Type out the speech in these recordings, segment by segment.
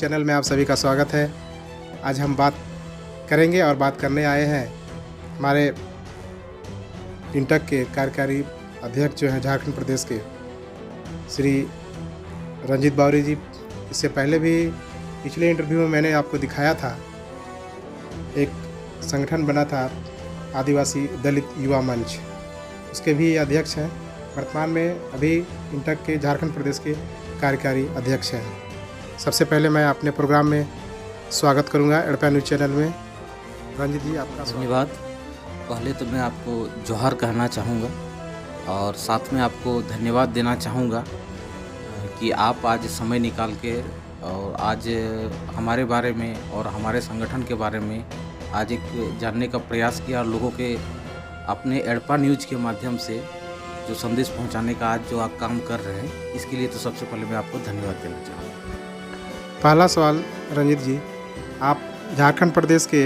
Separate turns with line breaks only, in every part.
Channel में आप सभी का स्वागत है। आज हम बात करेंगे और बात करने आए हैं हमारे इंटक के कार्यकारी अध्यक्ष जो हैं झारखंड प्रदेश के श्री रंजीत बावरी जी। इससे पहले भी पिछले इंटरव्यू में मैंने आपको दिखाया था, एक संगठन बना था आदिवासी दलित युवा मंच, उसके भी अध्यक्ष हैं। वर्तमान में अभी इंटक के झारखंड प्रदेश के कार्यकारी अध्यक्ष हैं। सबसे पहले मैं अपने प्रोग्राम में स्वागत करूंगा एडपा न्यूज़ चैनल में। रंजीत जी, आपका
धन्यवाद। पहले तो मैं आपको जोहार कहना चाहूँगा और साथ में आपको धन्यवाद देना चाहूँगा कि आप आज समय निकाल के और आज हमारे बारे में और हमारे संगठन के बारे में आज एक जानने का प्रयास किया और लोगों के अपने एडपा न्यूज़ के माध्यम से जो संदेश पहुंचाने का आज जो आप काम कर रहे हैं, इसके लिए तो सबसे पहले मैं आपको धन्यवाद देना चाहूँगा।
पहला सवाल रंजीत जी, आप झारखंड प्रदेश के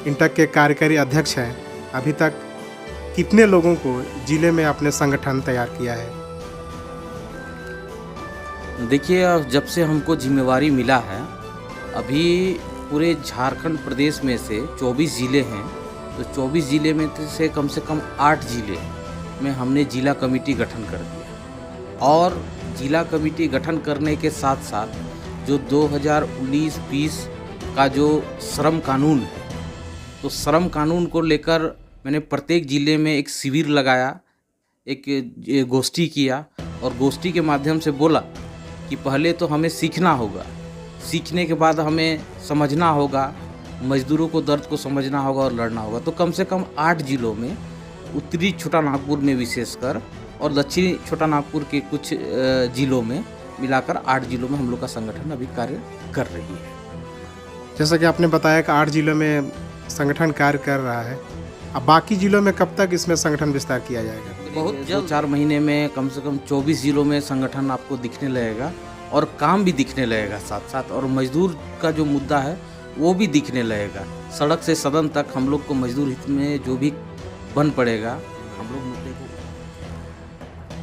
इंटक के कार्यकारी अध्यक्ष हैं। अभी तक कितने लोगों को जिले में अपने संगठन तैयार किया है?
देखिए, जब से हमको जिम्मेवारी मिला है, अभी पूरे झारखंड प्रदेश में से 24 ज़िले हैं, तो 24 ज़िले में से कम 8 ज़िले में हमने जिला कमेटी गठन कर दिया। और जिला कमेटी गठन करने के साथ साथ जो 2019-20 का जो श्रम कानून है, तो श्रम कानून को लेकर मैंने प्रत्येक ज़िले में एक शिविर लगाया, एक गोष्ठी किया और गोष्ठी के माध्यम से बोला कि पहले तो हमें सीखना होगा, सीखने के बाद हमें समझना होगा, मजदूरों को दर्द को समझना होगा और लड़ना होगा। तो कम से कम 8 ज़िलों में, उत्तरी छोटा नागपुर में विशेषकर और दक्षिणी छोटा नागपुर के कुछ ज़िलों में मिलाकर 8 ज़िलों में हम लोग का संगठन अभी कार्य कर रही है।
जैसा कि आपने बताया कि 8 ज़िलों में संगठन कार्य कर रहा है, अब बाकी ज़िलों में कब तक इसमें संगठन विस्तार किया जाएगा?
बहुत 2-4 महीने में कम से कम 24 ज़िलों में संगठन आपको दिखने लगेगा और काम भी दिखने लगेगा साथ साथ, और मजदूर का जो मुद्दा है वो भी दिखने लगेगा। सड़क से सदन तक हम लोग को मजदूर हित में जो भी बन पड़ेगा, हम लोग मुद्दे को।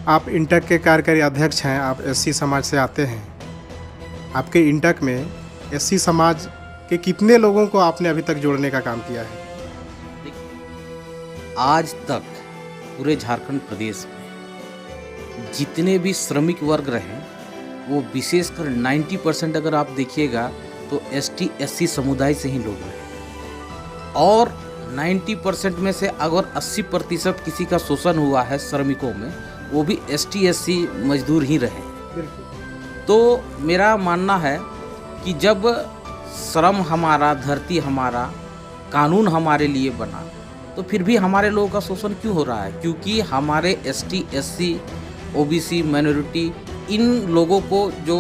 आप इंटक के कार्यकारी अध्यक्ष हैं, आप एससी समाज से आते हैं। आपके इंटक में एससी समाज के कितने लोगों को आपने अभी तक जोड़ने का काम किया है?
आज तक पूरे झारखंड प्रदेश में जितने भी श्रमिक वर्ग रहे, वो विशेषकर 90% अगर आप देखिएगा तो एसटी एससी समुदाय से ही लोग रहे, और 90% में से अगर 80% किसी का शोषण हुआ है श्रमिकों में, वो भी एसटी एससी मजदूर ही रहे। तो मेरा मानना है कि जब श्रम हमारा, धरती हमारा, कानून हमारे लिए बना, तो फिर भी हमारे लोगों का शोषण क्यों हो रहा है? क्योंकि हमारे एसटी एससी ओबीसी माइनॉरिटी, इन लोगों को जो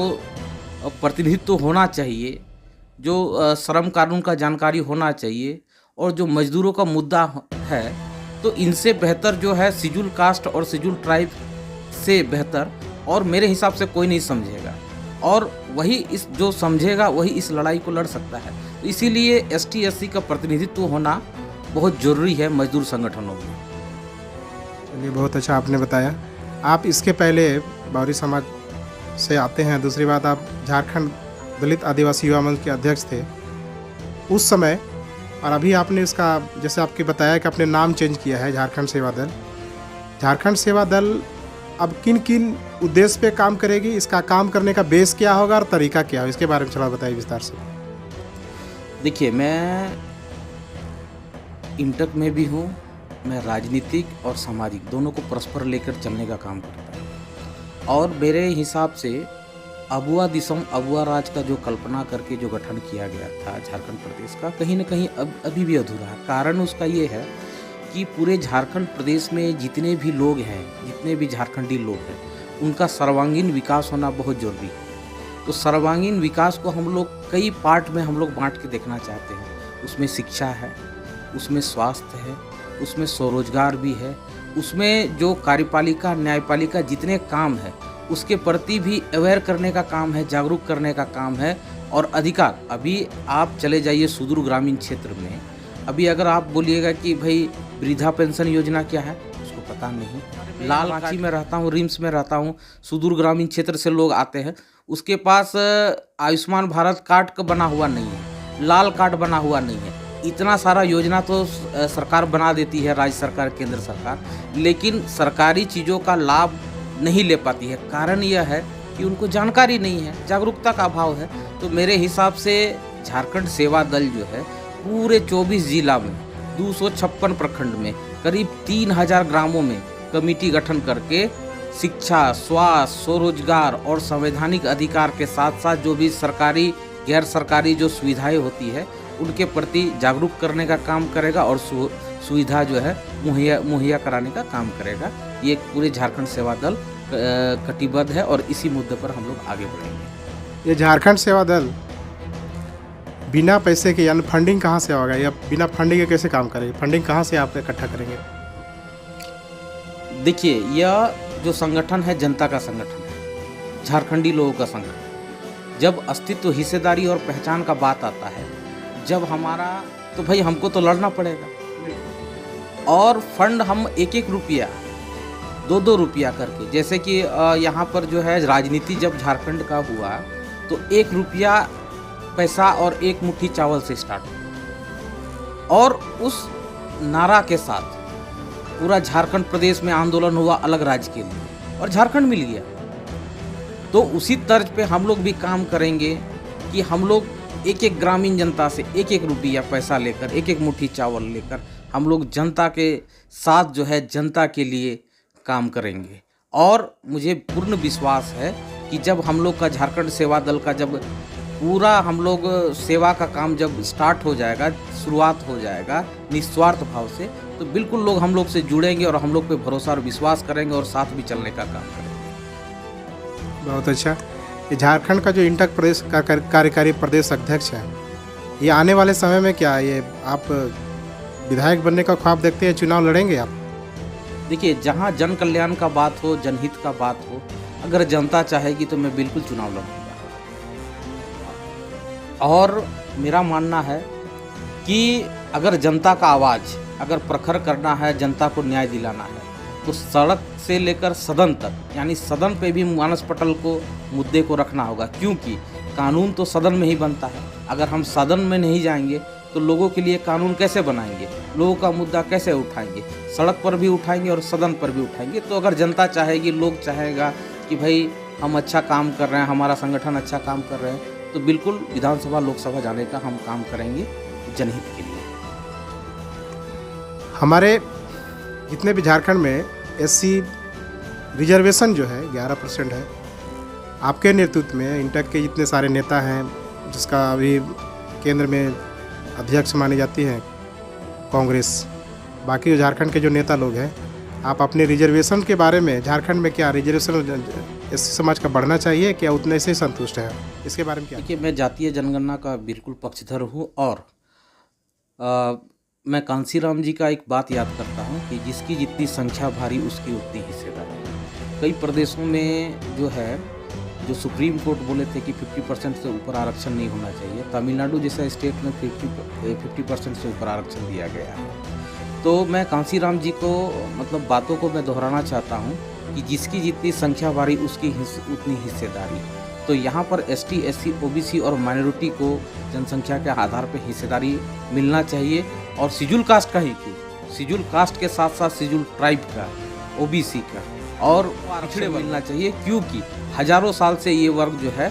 प्रतिनिधित्व होना चाहिए, जो श्रम कानून का जानकारी होना चाहिए, और जो मजदूरों का मुद्दा है, तो इनसे बेहतर जो है शेड्यूल कास्ट और शेड्यूल ट्राइब से बेहतर और मेरे हिसाब से कोई नहीं समझेगा, और वही इस जो समझेगा वही इस लड़ाई को लड़ सकता है। तो इसीलिए एसटी एससी का प्रतिनिधित्व होना बहुत ज़रूरी है मजदूर संगठनों में।
चलिए, बहुत अच्छा आपने बताया। आप इसके पहले बावरी समाज से आते हैं, दूसरी बात आप झारखंड दलित आदिवासी युवा मंच के अध्यक्ष थे उस समय, और अभी आपने इसका, जैसे आपके बताया कि आपने नाम चेंज किया है झारखंड सेवा दल। झारखंड सेवा दल अब किन किन उद्देश्य पे काम करेगी, इसका काम करने का बेस क्या होगा और तरीका क्या होगा, इसके बारे में थोड़ा बताइए विस्तार से।
देखिए, मैं इंटक में भी हूँ, मैं राजनीतिक और सामाजिक दोनों को परस्पर लेकर चलने का काम करता हूँ, और मेरे हिसाब से अबुआ दिसम अबुआ राज का जो कल्पना करके जो गठन किया गया था झारखंड प्रदेश का, कहीं ना कहीं अभी भी अधूरा है। कारण उसका ये है कि पूरे झारखंड प्रदेश में जितने भी लोग हैं, जितने भी झारखंडी लोग हैं, उनका सर्वांगीण विकास होना बहुत ज़रूरी है। तो सर्वांगीण विकास को हम लोग कई पार्ट में हम लोग बांट के देखना चाहते हैं। उसमें शिक्षा है, उसमें स्वास्थ्य है, उसमें स्वरोजगार भी है, उसमें जो कार्यपालिका न्यायपालिका जितने काम है उसके प्रति भी अवेयर करने का काम है, जागरूक करने का काम है। और अधिकार, अभी आप चले जाइए सुदूर ग्रामीण क्षेत्र में, अभी अगर आप बोलिएगा कि भाई वृद्धा पेंशन योजना क्या है, उसको पता नहीं। लाल कांची में रहता हूँ, रिम्स में रहता हूँ, सुदूर ग्रामीण क्षेत्र से लोग आते हैं, उसके पास आयुष्मान भारत कार्ड का बना हुआ नहीं है, लाल कार्ड बना हुआ नहीं है। इतना सारा योजना तो सरकार बना देती है, राज्य सरकार, केंद्र सरकार, लेकिन सरकारी चीज़ों का लाभ नहीं ले पाती है। कारण यह है कि उनको जानकारी नहीं है, जागरूकता का अभाव है। तो मेरे हिसाब से झारखंड सेवा दल जो है पूरे 24 जिला में 256 प्रखंड में करीब 3000 ग्रामों में कमेटी गठन करके शिक्षा, स्वास्थ्य, स्वरोजगार और संवैधानिक अधिकार के साथ साथ जो भी सरकारी गैर सरकारी जो सुविधाएं होती है उनके प्रति जागरूक करने का काम करेगा और सुविधा जो है मुहैया कराने का काम करेगा। ये पूरे झारखंड सेवा दल कटिबद्ध है और इसी मुद्दे पर हम लोग आगे बढ़ेंगे।
ये झारखंड सेवा दल बिना पैसे के यानी फंडिंग कहाँ से होगा या बिना फंडिंग के कैसे काम करेगी? फंडिंग कहाँ से आप इकट्ठा करेंगे?
देखिए, यह जो संगठन है जनता का संगठन है, झारखंडी लोगों का संगठन। जब अस्तित्व, हिस्सेदारी और पहचान का बात आता है, जब हमारा, तो भाई हमको तो लड़ना पड़ेगा। और फंड हम एक एक रुपया, 2-2 रुपया करके, जैसे कि यहाँ पर जो है राजनीति जब झारखंड का हुआ तो 1 रुपया पैसा और 1 मुट्ठी चावल से स्टार्ट हुआ और उस नारा के साथ पूरा झारखंड प्रदेश में आंदोलन हुआ अलग राज्य के लिए और झारखंड मिल गया। तो उसी तर्ज पे हम लोग भी काम करेंगे कि हम लोग एक एक ग्रामीण जनता से 1-1 रुपया पैसा लेकर, 1-1 मुट्ठी चावल लेकर हम लोग जनता के साथ जो है जनता के लिए काम करेंगे। और मुझे पूर्ण विश्वास है कि जब हम लोग का झारखंड सेवा दल का जब पूरा हम लोग सेवा का काम जब स्टार्ट हो जाएगा, शुरुआत हो जाएगा निस्वार्थ भाव से, तो बिल्कुल लोग हम लोग से जुड़ेंगे और हम लोग पे भरोसा और विश्वास करेंगे और साथ भी चलने का काम करेंगे।
बहुत अच्छा। ये झारखंड का जो इंटक प्रदेश का कार्यकारी प्रदेश अध्यक्ष है, ये आने वाले समय में क्या ये आप विधायक बनने का ख्वाब देखते हैं? चुनाव लड़ेंगे आप?
देखिए, जहाँ जन कल्याण का बात हो, जनहित का बात हो, अगर जनता चाहेगी तो मैं बिल्कुल चुनाव लड़ूंगा। और मेरा मानना है कि अगर जनता का आवाज़ अगर प्रखर करना है, जनता को न्याय दिलाना है, तो सड़क से लेकर सदन तक, यानी सदन पे भी मानस पटल को मुद्दे को रखना होगा। क्योंकि कानून तो सदन में ही बनता है। अगर हम सदन में नहीं जाएंगे तो लोगों के लिए कानून कैसे बनाएंगे, लोगों का मुद्दा कैसे उठाएंगे? सड़क पर भी उठाएंगे और सदन पर भी उठाएंगे। तो अगर जनता चाहेगी, लोग चाहेगा कि भाई हम अच्छा काम कर रहे हैं, हमारा संगठन अच्छा काम कर रहे हैं, तो बिल्कुल विधानसभा, लोकसभा जाने का हम काम करेंगे जनहित के लिए।
हमारे जितने भी झारखंड में एससी रिजर्वेशन जो है 11% है, आपके नेतृत्व में इंटक के जितने सारे नेता हैं, जिसका अभी केंद्र में अध्यक्ष मानी जाती है कांग्रेस, बाकी झारखंड के जो नेता लोग हैं, आप अपने रिजर्वेशन के बारे में, झारखंड में क्या रिजर्वेशन एससी समाज का बढ़ना चाहिए, क्या उतने से संतुष्ट है? इसके बारे में क्या?
देखिए, मैं जातीय जनगणना का बिल्कुल पक्षधर हूँ और मैं कांसीराम जी का एक बात याद करता हूँ कि जिसकी जितनी संख्या भारी उसकी उतनी हिस्सेदारी। कई प्रदेशों में जो है, जो सुप्रीम कोर्ट बोले थे कि 50% से ऊपर आरक्षण नहीं होना चाहिए, तमिलनाडु जैसा स्टेट में 50% से ऊपर आरक्षण दिया गया है। तो मैं कांसीराम जी को, मतलब बातों को मैं दोहराना चाहता हूँ कि जिसकी जितनी संख्या भारी उसकी उतनी हिस्सेदारी। तो यहाँ पर एसटी, एससी, ओबीसी और माइनॉरिटी को जनसंख्या के आधार पर हिस्सेदारी मिलना चाहिए। और शेड्यूल कास्ट का ही क्यों, शेड्यूल कास्ट के साथ साथ शेड्यूल ट्राइब का, ओबीसी का और पिछड़े मिलना चाहिए। क्योंकि हजारों साल से ये वर्ग जो है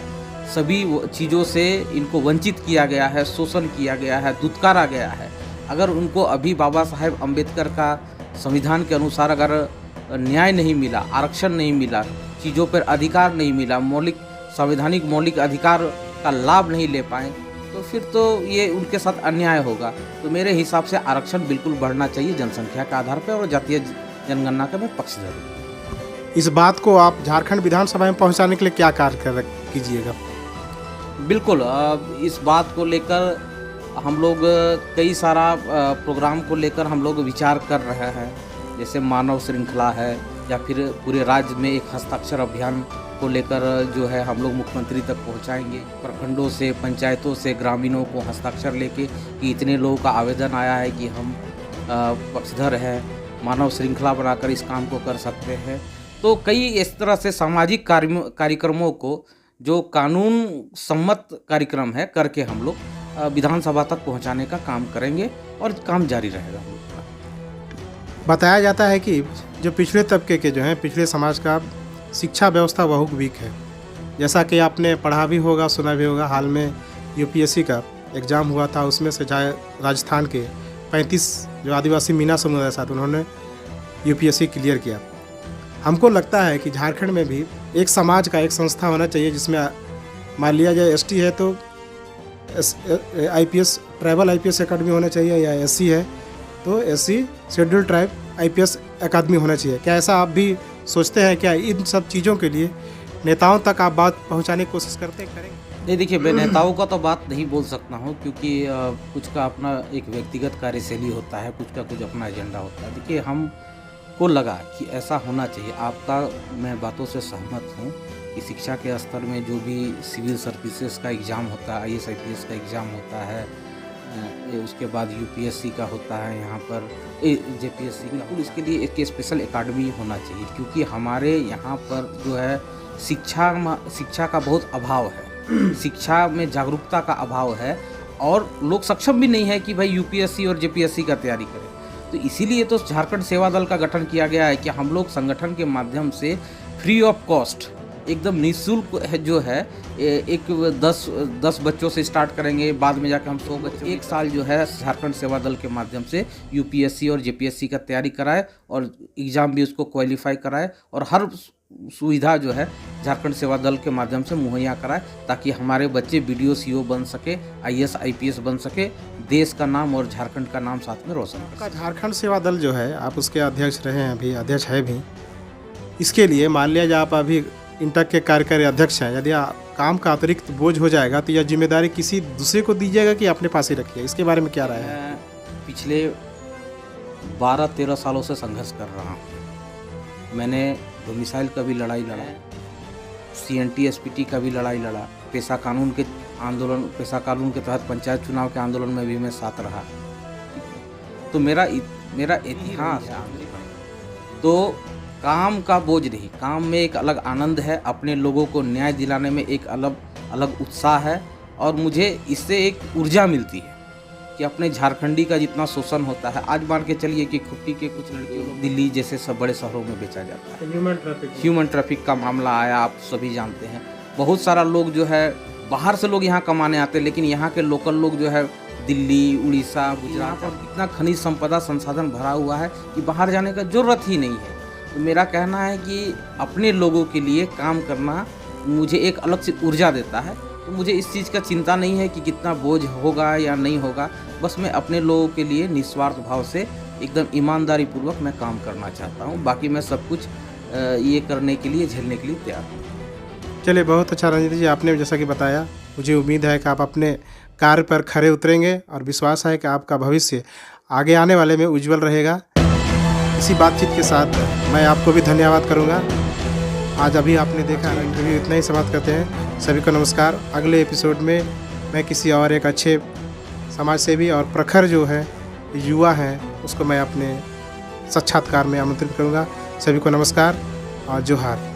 सभी चीज़ों से इनको वंचित किया गया है, शोषण किया गया है, दुत्कारा गया है। अगर उनको अभी बाबा साहेब अम्बेडकर का संविधान के अनुसार अगर न्याय नहीं मिला, आरक्षण नहीं मिला, चीज़ों पर अधिकार नहीं मिला, संवैधानिक मौलिक अधिकार का लाभ नहीं ले पाए, तो फिर तो ये उनके साथ अन्याय होगा। तो मेरे हिसाब से आरक्षण बिल्कुल बढ़ना चाहिए जनसंख्या के आधार पर और जातीय जनगणना का मैं पक्षधर हूँ।
इस बात को आप झारखंड विधानसभा में पहुंचाने के लिए क्या कार्य कीजिएगा?
बिल्कुल, इस बात को लेकर हम लोग कई सारा प्रोग्राम को लेकर हम लोग विचार कर रहे हैं। जैसे मानव श्रृंखला है, या फिर पूरे राज्य में एक हस्ताक्षर अभियान को लेकर जो है हम लोग मुख्यमंत्री तक पहुंचाएंगे। प्रखंडों से, पंचायतों से ग्रामीणों को हस्ताक्षर लेके कि इतने लोगों का आवेदन आया है कि हम पक्षधर हैं, मानव श्रृंखला बनाकर इस काम को कर सकते हैं। तो कई इस तरह से सामाजिक कार्यक्रमों को जो कानून सम्मत कार्यक्रम है करके हम लोग विधानसभा तक पहुंचाने का काम करेंगे और काम जारी रहेगा हम लोग का।
बताया जाता है कि जो पिछड़े तबके के जो हैं, पिछड़े समाज का शिक्षा व्यवस्था बहुत वीक है। जैसा कि आपने पढ़ा भी होगा, सुना भी होगा, हाल में यूपीएससी का एग्ज़ाम हुआ था, उसमें से राजस्थान के 35 जो आदिवासी मीना समुदाय साथ उन्होंने यूपीएससी क्लियर किया। हमको लगता है कि झारखंड में भी एक समाज का एक संस्था होना चाहिए जिसमें मान लिया जाए एसटी है तो आईपीएस ट्राइबल आईपीएस एकेडमी होना चाहिए, या एससी है तो एससी शेड्यूल ट्राइब आईपीएस अकादमी होना चाहिए। क्या ऐसा आप भी सोचते हैं? क्या इन सब चीज़ों के लिए नेताओं तक आप बात पहुंचाने की कोशिश करेंगे?
नहीं, देखिए, मैं नेताओं का तो बात नहीं बोल सकता हूँ क्योंकि कुछ का अपना एक व्यक्तिगत कार्यशैली होता है, कुछ का कुछ अपना एजेंडा होता है। देखिए, हमको लगा कि ऐसा होना चाहिए। आपका मैं बातों से सहमत हूँ कि शिक्षा के स्तर में जो भी सिविल सर्विसेज का एग्ज़ाम होता है, आईएएस आईपीएस का एग्ज़ाम होता है, उसके बाद यूपीएससी का होता है, यहाँ पर जेपीएससी का, बिल्कुल इसके लिए एक स्पेशल एकेडमी होना चाहिए क्योंकि हमारे यहाँ पर जो है शिक्षा का बहुत अभाव है। शिक्षा में जागरूकता का अभाव है और लोग सक्षम भी नहीं है कि भाई यूपीएससी और जेपीएससी का तैयारी करें। तो इसीलिए तो झारखंड सेवा दल का गठन किया गया है कि हम लोग संगठन के माध्यम से फ्री ऑफ कॉस्ट एकदम निःशुल्क जो है एक 10 बच्चों से स्टार्ट करेंगे, बाद में जाकर हम 100 बच्चे, एक साल जो है झारखंड सेवा दल के माध्यम से यूपीएससी और जेपीएससी का तैयारी कराए और एग्ज़ाम भी उसको क्वालिफाई कराए और हर सुविधा जो है झारखंड सेवा दल के माध्यम से मुहैया कराए ताकि हमारे बच्चे बीडीओ सीओ बन सके, आईएएस आईपीएस बन सके, देश का नाम और झारखंड का नाम साथ में रोशन कर सके।
झारखंड सेवा दल जो है, आप उसके अध्यक्ष रहे हैं, अभी अध्यक्ष है भी। इसके लिए मान लिया जाए आप अभी इंटक के कार्यकारी अध्यक्ष हैं, यदि काम का अतिरिक्त बोझ हो जाएगा तो यह जिम्मेदारी किसी दूसरे को दीजिएगा कि अपने पास ही रखिए? इसके बारे में क्या राय है?
पिछले 12-13 सालों से संघर्ष कर रहा हूँ। मैंने डोमिसाइल का भी लड़ाई लड़ा, सीएनटी एसपीटी का भी लड़ाई लड़ा, पेशा कानून के तहत पंचायत चुनाव के आंदोलन में भी मैं साथ रहा। तो मेरा इतिहास तो काम का बोझ नहीं, काम में एक अलग आनंद है, अपने लोगों को न्याय दिलाने में एक अलग उत्साह है और मुझे इससे एक ऊर्जा मिलती है कि अपने झारखंडी का जितना शोषण होता है, आज मान के चलिए कि खुट्टी के कुछ लड़कियों को दिल्ली जैसे सब बड़े शहरों में बेचा जाता है। ह्यूमन ट्रैफिक का मामला आया, आप सभी जानते हैं। बहुत सारा लोग जो है बाहर से लोग यहाँ कमाने आते हैं, लेकिन यहाँ के लोकल लोग जो है दिल्ली, उड़ीसा, गुजरात, इतना खनिज संपदा संसाधन भरा हुआ है कि बाहर जाने का जरूरत ही नहीं है। तो मेरा कहना है कि अपने लोगों के लिए काम करना मुझे एक अलग से ऊर्जा देता है। तो मुझे इस चीज़ का चिंता नहीं है कि कितना बोझ होगा या नहीं होगा, बस मैं अपने लोगों के लिए निस्वार्थ भाव से एकदम ईमानदारी पूर्वक मैं काम करना चाहता हूँ। बाकी मैं सब कुछ ये करने के लिए, झेलने के लिए तैयार हूँ।
चलिए, बहुत अच्छा रंजीत जी, आपने जैसा कि बताया, मुझे उम्मीद है कि आप अपने कार्य पर खरे उतरेंगे और विश्वास है कि आपका भविष्य आगे आने वाले में उज्जवल रहेगा। इसी बातचीत के साथ मैं आपको भी धन्यवाद करूँगा। आज अभी आपने देखा इंटरव्यू इतना ही समाप्त करते हैं। सभी को नमस्कार। अगले एपिसोड में मैं किसी और एक अच्छे समाज सेवी और प्रखर जो है युवा हैं उसको मैं अपने साक्षात्कार में आमंत्रित करूँगा। सभी को नमस्कार और जोहार।